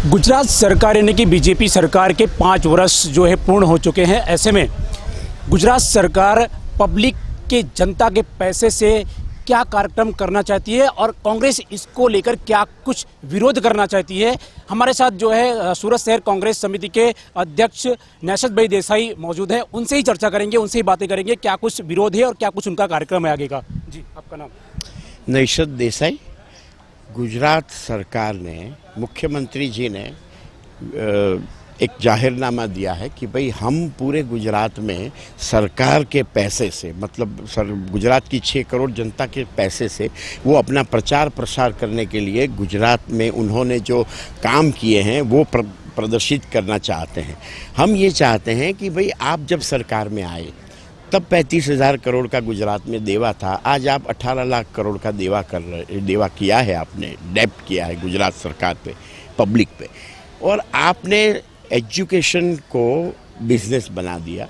गुजरात सरकार यानी कि बीजेपी सरकार के 5 वर्ष जो है पूर्ण हो चुके हैं। ऐसे में गुजरात सरकार पब्लिक के जनता के पैसे से क्या कार्यक्रम करना चाहती है और कांग्रेस इसको लेकर क्या कुछ विरोध करना चाहती है। हमारे साथ जो है सूरत शहर कांग्रेस समिति के अध्यक्ष नौशाद भाई देसाई मौजूद हैं। उनसे ही चर्चा करेंगे, उनसे ही बातें करेंगे क्या कुछ विरोध है और क्या कुछ उनका कार्यक्रम है आगे का। जी, आपका नाम? नौशाद देसाई। गुजरात सरकार ने, मुख्यमंत्री जी ने एक जाहिरनामा दिया है कि भाई हम पूरे गुजरात में सरकार के पैसे से, मतलब गुजरात की 6 करोड़ जनता के पैसे से वो अपना प्रचार प्रसार करने के लिए गुजरात में उन्होंने जो काम किए हैं वो प्रदर्शित करना चाहते हैं। हम ये चाहते हैं कि भाई आप जब सरकार में आए तब 35,000 करोड़ का गुजरात में देवा था, आज आप 18 लाख करोड़ का देवा किया है, आपने डेब्ट किया है गुजरात सरकार पे, पब्लिक पे। और आपने एजुकेशन को बिजनेस बना दिया।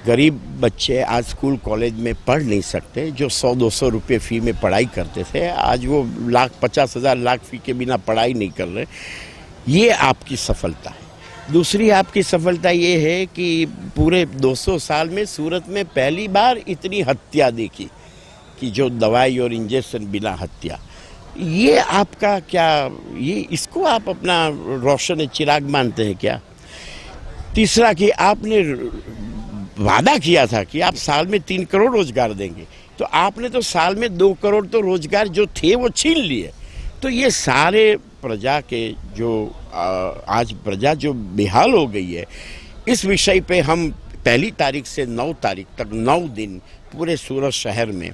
गरीब बच्चे आज स्कूल कॉलेज में पढ़ नहीं सकते, जो 100-200 रुपये फ़ी में पढ़ाई करते थे, आज वो 50,000 लाख फ़ी के बिना पढ़ाई नहीं कर रहे। ये आपकी सफलता है। दूसरी आपकी सफलता ये है कि पूरे 200 साल में सूरत में पहली बार इतनी हत्या देखी कि जो दवाई और इंजेक्शन बिना हत्या। ये आपका क्या, ये इसको आप अपना रोशन चिराग मानते हैं क्या? तीसरा कि आपने वादा किया था कि आप साल में 3 करोड़ रोजगार देंगे, तो आपने तो साल में 2 करोड़ तो रोजगार जो थे वो छीन लिए। तो ये सारे प्रजा के जो आज प्रजा जो बेहाल हो गई है, इस विषय पे हम 1 तारीख से 9 तारीख तक 9 दिन पूरे सूरत शहर में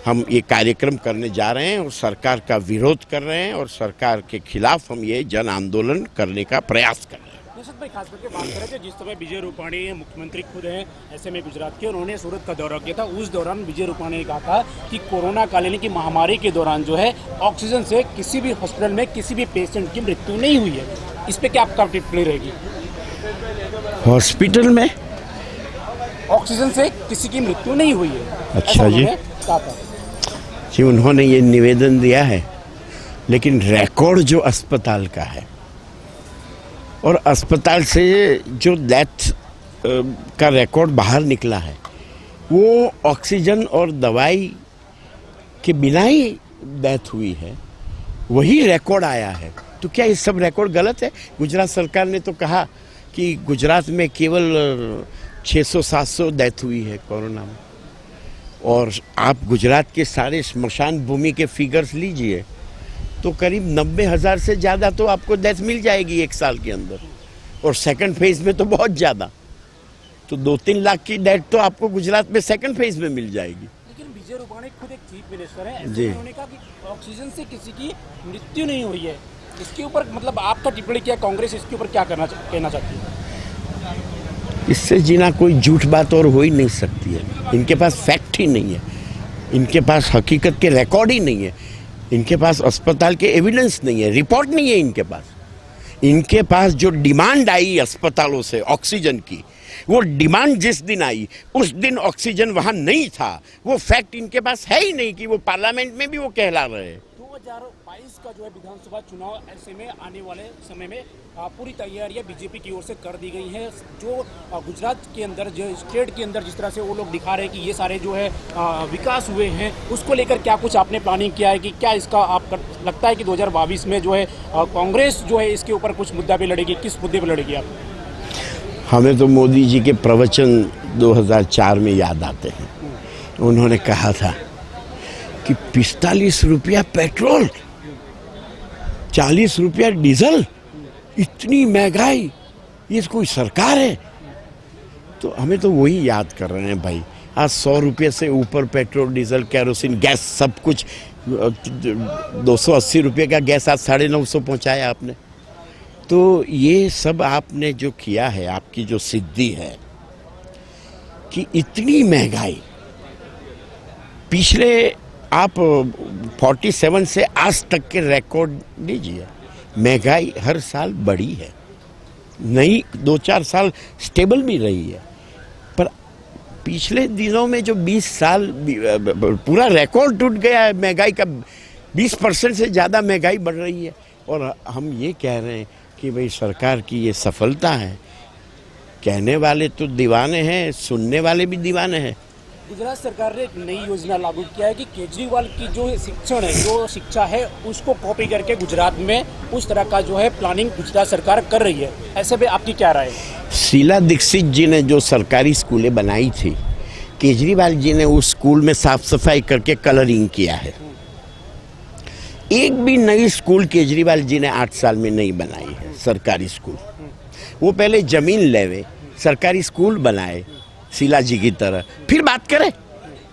हम ये कार्यक्रम करने जा रहे हैं और सरकार का विरोध कर रहे हैं और सरकार के खिलाफ हम ये जन आंदोलन करने का प्रयास कर रहे हैं। नौशाद भाई, खास करके बात करें तो जिस समय विजय रूपाणी मुख्यमंत्री खुद हैं ऐसे में गुजरात के, उन्होंने सूरत का दौरा किया था। उस दौरान विजय रूपाणी ने कहा था कि कोरोना कालीन की महामारी के दौरान जो है ऑक्सीजन से किसी भी हॉस्पिटल में किसी भी पेशेंट की मृत्यु नहीं हुई है। इस पर क्या आपका टिप्पणी रहेगी? हॉस्पिटल में ऑक्सीजन से किसी की मृत्यु नहीं हुई है। अच्छा जी, कहा था जी, उन्होंने ये निवेदन दिया है, लेकिन रिकॉर्ड जो अस्पताल का है और अस्पताल से जो डेथ का रिकॉर्ड बाहर निकला है वो ऑक्सीजन और दवाई के बिना ही डेथ हुई है, वही रिकॉर्ड आया है। तो क्या ये सब रिकॉर्ड गलत है? गुजरात सरकार ने तो कहा कि गुजरात में केवल 600-700 डेथ हुई है कोरोना में, और आप गुजरात के सारे स्मशान भूमि के फिगर्स लीजिए तो करीब 90,000 से ज़्यादा तो आपको डेथ मिल जाएगी 1 साल के अंदर, और सेकंड फेज में तो बहुत ज़्यादा, तो 2-3 लाख की डेथ तो आपको गुजरात में सेकंड फेज में मिल जाएगी। लेकिन विजय रूपाणी खुद एक चीफ मिनिस्टर है, जी, उन्होंने कहा कि ऑक्सीजन से किसी की मृत्यु नहीं हुई है। इसके ऊपर मतलब आपका टिप्पणी क्या, कांग्रेस इसके ऊपर क्या कहना चाहती है? इससे जीना कोई झूठ बात और हो ही नहीं सकती है। इनके पास फैक्ट ही नहीं है, इनके पास हकीकत के रिकॉर्ड ही नहीं है, इनके पास अस्पताल के एविडेंस नहीं है, रिपोर्ट नहीं है इनके पास। इनके पास जो डिमांड आई अस्पतालों से ऑक्सीजन की, वो डिमांड जिस दिन आई उस दिन ऑक्सीजन वहाँ नहीं था। वो फैक्ट इनके पास है ही नहीं कि वो पार्लियामेंट में भी वो कहला रहे हैं। 2022 का जो है विधानसभा चुनाव, ऐसे में आने वाले समय में पूरी तैयारियां बीजेपी की ओर से कर दी गई हैं। जो गुजरात के अंदर, जो स्टेट के अंदर जिस तरह से वो लोग दिखा रहे हैं कि ये सारे जो है विकास हुए हैं, उसको लेकर क्या कुछ आपने प्लानिंग किया है कि क्या इसका आप लगता है कि 2022 में जो है कांग्रेस जो है इसके ऊपर कुछ मुद्दा पे लड़ेगी? किस मुद्दे पे लड़ेगी आप? हमें तो मोदी जी के प्रवचन 2004 में याद आते हैं। उन्होंने कहा था कि 45 रुपया पेट्रोल, 40 रुपया डीजल, इतनी महंगाई, ये कोई सरकार है? तो हमें तो वही याद कर रहे हैं भाई। आज 100 रुपये से ऊपर पेट्रोल, डीजल, केरोसिन, गैस सब कुछ, 280 रुपये का गैस आज 950 पहुँचाया आपने। तो ये सब आपने जो किया है, आपकी जो सिद्धि है कि इतनी महंगाई, पिछले आप 47 से आज तक के रिकॉर्ड लीजिए, महंगाई हर साल बढ़ी है, नहीं 2-4 साल स्टेबल भी रही है, पर पिछले दिनों में जो 20 साल पूरा रिकॉर्ड टूट गया है महंगाई का। 20% से ज़्यादा महंगाई बढ़ रही है। और हम ये कह रहे हैं कि भाई सरकार की ये सफलता है। कहने वाले तो दीवाने हैं, सुनने वाले भी दीवाने हैं। गुजरात सरकार ने एक नई योजना लागू किया है कि केजरीवाल की जो शिक्षण है, जो शिक्षा है, उसको कॉपी करके गुजरात में उस तरह का जो है प्लानिंग गुजरात सरकार कर रही है। ऐसे में आपकी क्या राय है? शीला दीक्षित जी ने जो सरकारी स्कूलें बनाई थी, केजरीवाल जी ने उस स्कूल में साफ सफाई करके कलरिंग किया है। एक भी नई स्कूल केजरीवाल जी ने 8 साल में नहीं बनाई है सरकारी स्कूल। वो पहले जमीन लेवे, सरकारी स्कूल बनाए शीला जी की तरह, फिर बात करें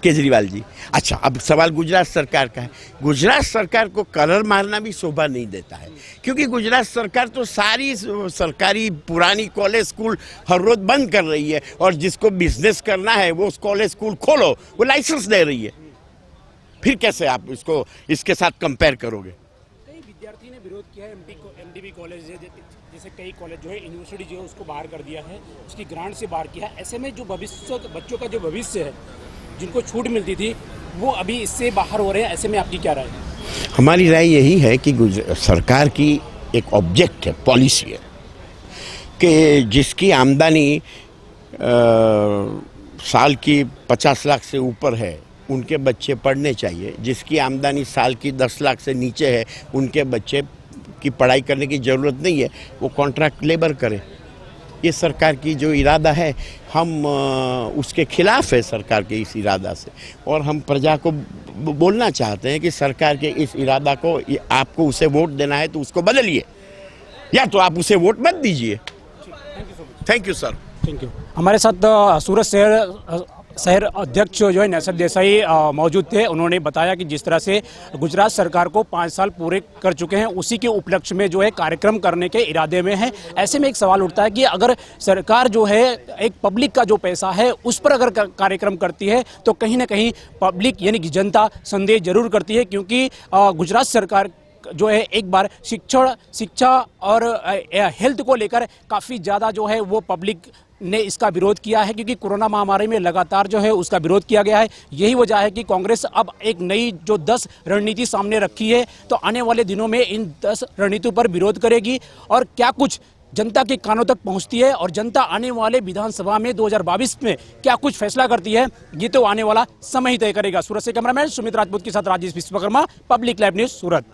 केजरीवाल जी। अच्छा, अब सवाल गुजरात सरकार का है। गुजरात सरकार को कलर मारना भी शोभा नहीं देता है, क्योंकि गुजरात सरकार तो सारी सरकारी पुरानी कॉलेज स्कूल हर रोज बंद कर रही है, और जिसको बिजनेस करना है वो उस कॉलेज स्कूल खोलो, वो लाइसेंस दे रही है। फिर कैसे आप इसको इसके साथ कंपेयर करोगे? कई विद्यार्थी ने विरोध किया है। एमडीबी कॉलेज जैसे कई कॉलेज जो है, यूनिवर्सिटी जो है उसको बाहर कर दिया है, उसकी ग्रांट से बाहर किया है। ऐसे में जो भविष्य, बच्चों का जो भविष्य है, जिनको छूट मिलती थी, वो अभी इससे बाहर हो रहे हैं। ऐसे में आपकी क्या राय है? हमारी राय यही है कि सरकार की एक ऑब्जेक्ट है, पॉलिसी है, कि जिसकी आमदनी साल की 50 लाख से ऊपर है उनके बच्चे पढ़ने चाहिए। जिसकी आमदनी साल की 10 लाख से नीचे है उनके बच्चे की पढ़ाई करने की ज़रूरत नहीं है, वो कॉन्ट्रैक्ट लेबर करें। ये सरकार की जो इरादा है, हम उसके खिलाफ है सरकार के इस इरादा से, और हम प्रजा को बोलना चाहते हैं कि सरकार के इस इरादा को, आपको उसे वोट देना है तो उसको बदलिए, या तो आप उसे वोट मत दीजिए। Thank you sir. Thank you. हमारे साथ सूरत शहर अध्यक्ष जो है नैसर देसाई मौजूद थे। उन्होंने बताया कि जिस तरह से गुजरात सरकार को 5 साल पूरे कर चुके हैं, उसी के उपलक्ष्य में जो है कार्यक्रम करने के इरादे में है। ऐसे में एक सवाल उठता है कि अगर सरकार जो है एक पब्लिक का जो पैसा है उस पर अगर कार्यक्रम करती है तो कहीं ना कहीं पब्लिक यानी कि जनता संदेह जरूर करती है, क्योंकि गुजरात सरकार जो है एक बार शिक्षा और हेल्थ को लेकर काफ़ी ज़्यादा जो है वो पब्लिक ने इसका विरोध किया है, क्योंकि कोरोना महामारी में लगातार जो है उसका विरोध किया गया है। यही वजह है कि कांग्रेस अब एक नई जो 10 रणनीति सामने रखी है, तो आने वाले दिनों में इन 10 रणनीतियों पर विरोध करेगी, और क्या कुछ जनता के कानों तक पहुंचती है और जनता आने वाले विधानसभा में 2022 में क्या कुछ फैसला करती है, ये तो आने वाला समय ही तय करेगा। सूरत से कैमरामैन सुमित राजपूत के साथ Rajesh Vishwakarma, public live news, Surat.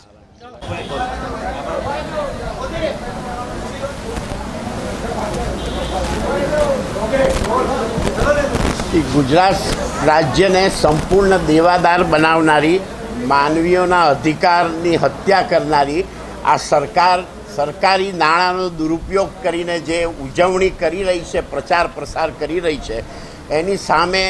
Gujarat રાજ્યને સંપૂર્ણ દેવાદાર બનાવનારી, માનવીઓના અધિકારની હત્યા કરનારી આ સરકાર સરકારી નાણાંનો દુરુપયોગ કરીને જે ઉજવણી કરી રહી છે, પ્રચાર પ્રસાર કરી રહી છે, એની સામે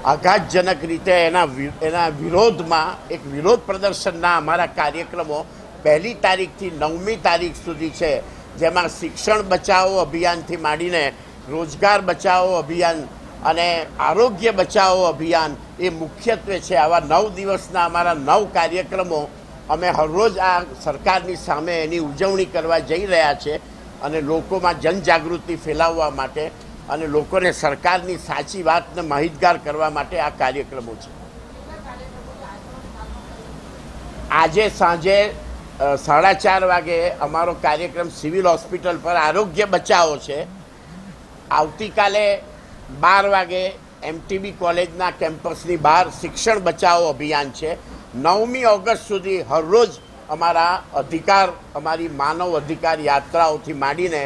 આઘાતજનક રીતે એના વિરોધમાં એક વિરોધ પ્રદર્શનના અમારા કાર્યક્રમો 1લી તારીખથી 9મી તારીખ સુધી છે, જેમાં શિક્ષણ બચાવો અભિયાનથી માંડીને રોજગાર બચાવો અભિયાન અને આરોગ્ય બચાવો અભિયાન એ મુખ્યત્વે છે। આવા 9 દિવસના અમારા 9 કાર્યક્રમો અમે હરરોજ આ સરકારની સામે એની ઉજવણી કરવા જઈ રહ્યા છે, અને લોકોમાં જનજાગૃતિ ફેલાવવા માટે અને લોકોને સરકારની સાચી વાતને માહિતગાર કરવા માટે આ કાર્યક્રમો છે। આજે સાંજે 4:30 વાગે અમારો કાર્યક્રમ સિવિલ હોસ્પિટલ પર આરોગ્ય બચાવો છે। આવતીકાલે 12 વાગે એમટીબી કોલેજના કેમ્પસની બહાર શિક્ષણ બચાવો અભિયાન છે। 9મી ઓગસ્ટ સુધી હરરોજ અમારા અધિકાર, અમારી માનવ અધિકાર યાત્રાઓથી માંડીને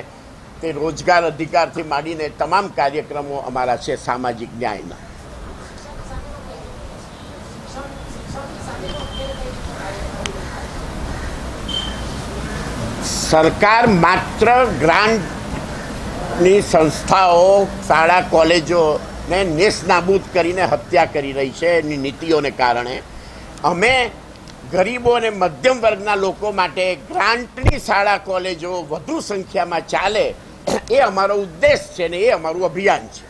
તે રોજગાર અધિકારથી માંડીને તમામ કાર્યક્રમો અમારા છે સામાજિક ન્યાયના। સરકાર માત્ર ગ્રાન્ટની સંસ્થાઓ, શાળા કોલેજોને નેસ્તનાબૂદ કરીને હત્યા કરી રહી છે એની નીતિઓને કારણે। અમે ગરીબો અને મધ્યમ વર્ગના લોકો માટે ગ્રાન્ટની શાળા કોલેજો વધુ સંખ્યામાં ચાલે એ અમારો ઉદ્દેશ છે ને એ અમારું અભિયાન છે।